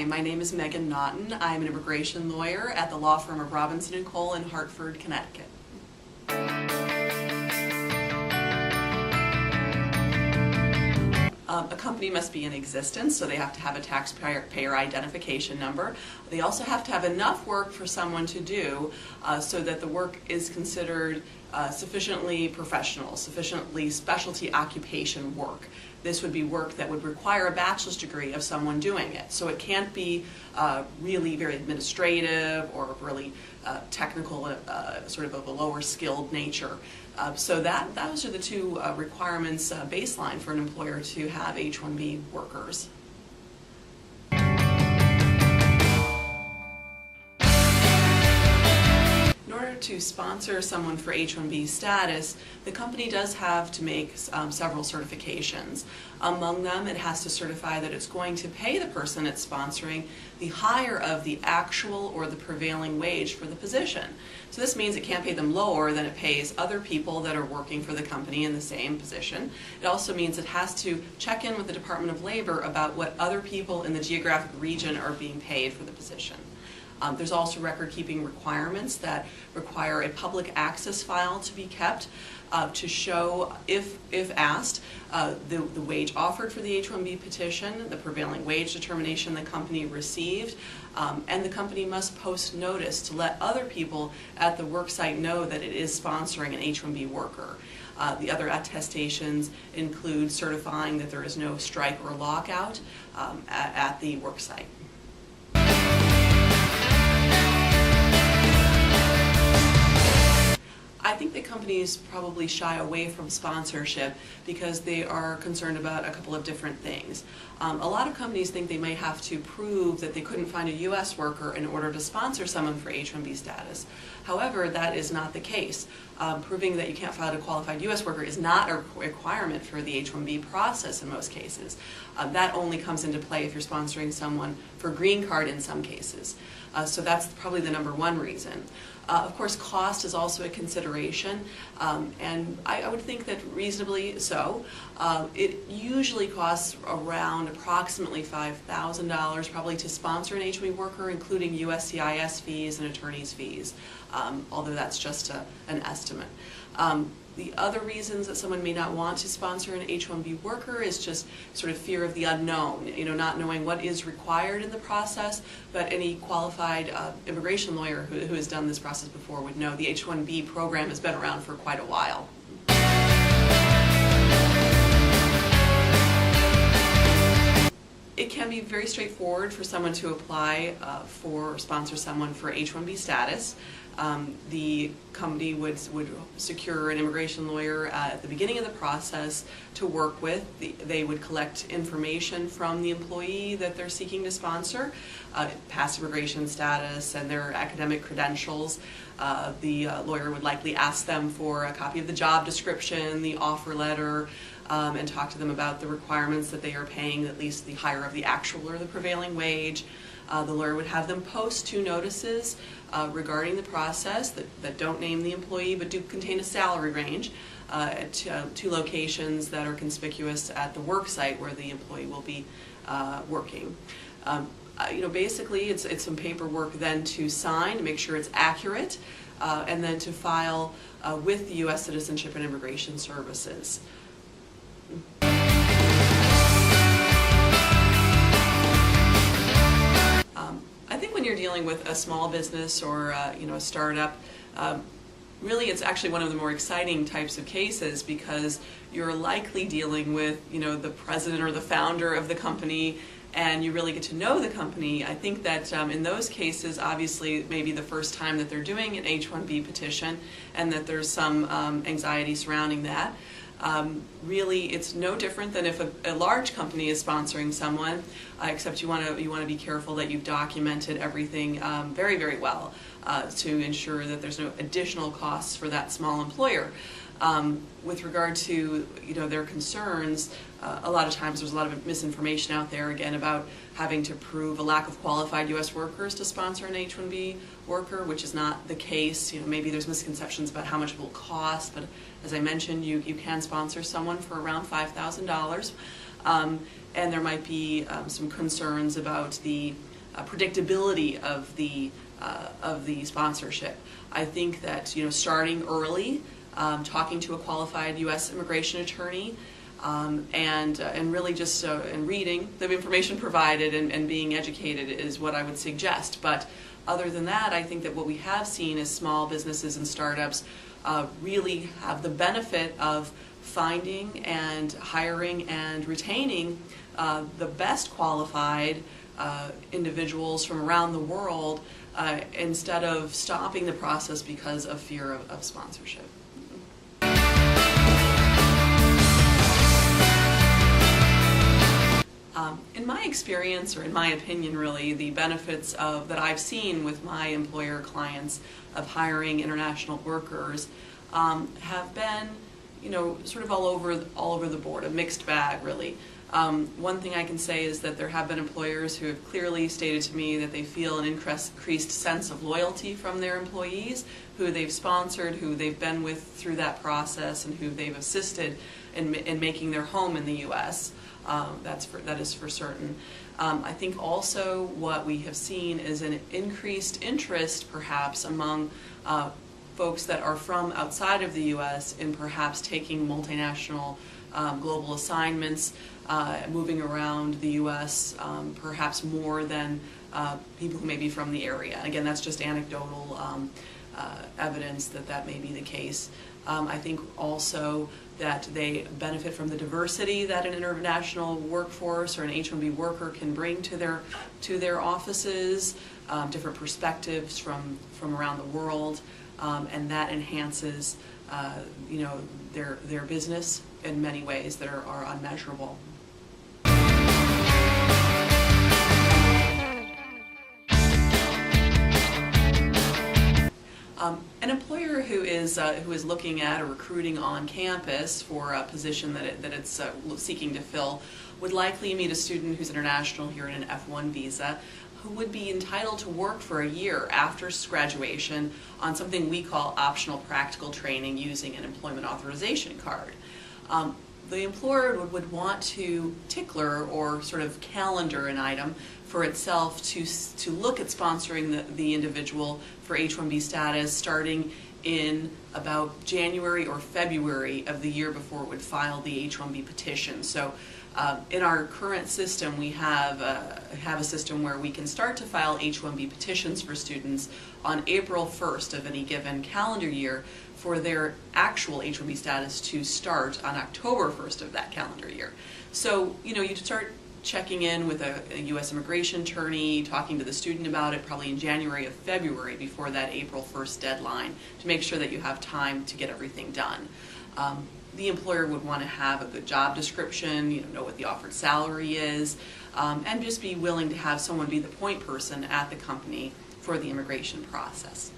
Hi, my name is Megan Naughton. I'm an immigration lawyer at the law firm of Babson & Cole in Hartford, Connecticut. A company must be in existence, so they have to have a taxpayer identification number. They also have to have enough work for someone to do so that the work is considered sufficiently professional, sufficiently specialty occupation work. This would be work that would require a bachelor's degree of someone doing it. So it can't be really very administrative or really technical, sort of a lower skilled nature. So those are the two requirements baseline for an employer to have H-1B workers. To sponsor someone for H-1B status, the company does have to make several certifications. Among them, it has to certify that it's going to pay the person it's sponsoring the higher of the actual or the prevailing wage for the position. So this means it can't pay them lower than it pays other people that are working for the company in the same position. It also means it has to check in with the Department of Labor about what other people in the geographic region are being paid for the position. There's also record-keeping requirements that require a public access file to be kept to show, if asked, the wage offered for the H-1B petition, the prevailing wage determination the company received, and the company must post notice to let other people at the worksite know that it is sponsoring an H-1B worker. The other attestations include certifying that there is no strike or lockout at the worksite. I think that companies probably shy away from sponsorship because they are concerned about a couple of different things. A lot of companies think they may have to prove that they couldn't find a U.S. worker in order to sponsor someone for H-1B status. However, that is not the case. Proving that you can't find a qualified U.S. worker is not a requirement for the H-1B process in most cases. That only comes into play if you're sponsoring someone for green card in some cases. So that's probably the number one reason. Of course, cost is also a consideration, and I would think that reasonably so. It usually costs around approximately $5,000 probably to sponsor an H-1B worker, including USCIS fees and attorney's fees, although that's just an estimate. The other reasons that someone may not want to sponsor an H-1B worker is just sort of fear of the unknown, not knowing what is required in the process, but any qualified immigration lawyer who has done this process before would know the H-1B program has been around for quite a while. It can be very straightforward for someone to apply for or sponsor someone for H-1B status. The company would secure an immigration lawyer at the beginning of the process to work with. They would collect information from the employee that they're seeking to sponsor, past immigration status and their academic credentials. The lawyer would likely ask them for a copy of the job description, the offer letter, and talk to them about the requirements that they are paying at least the higher of the actual or the prevailing wage. The lawyer would have them post two notices regarding the process that don't name the employee but do contain a salary range at two locations that are conspicuous at the work site where the employee will be working. Basically it's some paperwork then to sign to make sure it's accurate and then to file with the U.S. Citizenship and Immigration Services. I think when you're dealing with a small business or a startup, really it's actually one of the more exciting types of cases because you're likely dealing with the president or the founder of the company, and you really get to know the company. I think that in those cases, obviously, it may be the first time that they're doing an H-1B petition and that there's some anxiety surrounding that. Really, it's no different than if a large company is sponsoring someone, except you want to be careful that you've documented everything very, very well to ensure that there's no additional costs for that small employer. With regard to their concerns, a lot of times there's a lot of misinformation out there again about having to prove a lack of qualified U.S. workers to sponsor an H-1B worker, which is not the case. Maybe there's misconceptions about how much it will cost, but as I mentioned, you can sponsor someone for around $5,000. And there might be some concerns about the predictability of the sponsorship. I think that starting early, talking to a qualified U.S. immigration attorney, and really just and reading the information provided and being educated is what I would suggest. But other than that, I think that what we have seen is small businesses and startups really have the benefit of finding and hiring and retaining the best qualified individuals from around the world instead of stopping the process because of fear of sponsorship. In my experience, or in my opinion really, the benefits that I've seen with my employer clients of hiring international workers have been, sort of all over the board, a mixed bag really. One thing I can say is that there have been employers who have clearly stated to me that they feel an increased sense of loyalty from their employees, who they've sponsored, who they've been with through that process, and who they've assisted in making their home in the U.S. That is for certain. I think also what we have seen is an increased interest perhaps among folks that are from outside of the U.S. in perhaps taking multinational global assignments, moving around the U.S. Perhaps more than people who may be from the area. And again, that's just anecdotal evidence that may be the case. I think also that they benefit from the diversity that an international workforce or an H-1B worker can bring to their offices, different perspectives from around the world, and that enhances their business in many ways that are unmeasurable. An employer who is looking at or recruiting on campus for a position that it's seeking to fill would likely meet a student who's international here in an F1 visa, who would be entitled to work for a year after graduation on something we call optional practical training using an employment authorization card. The employer would want to tickler or sort of calendar an item for itself to look at sponsoring the individual for H-1B status starting in about January or February of the year before it would file the H-1B petition. So in our current system, we have a system where we can start to file H-1B petitions for students on April 1st of any given calendar year for their actual H-1B status to start on October 1st of that calendar year. So, you start checking in with a U.S. immigration attorney, talking to the student about it probably in January or February before that April 1st deadline to make sure that you have time to get everything done. The employer would want to have a good job description, know what the offered salary is, and just be willing to have someone be the point person at the company for the immigration process.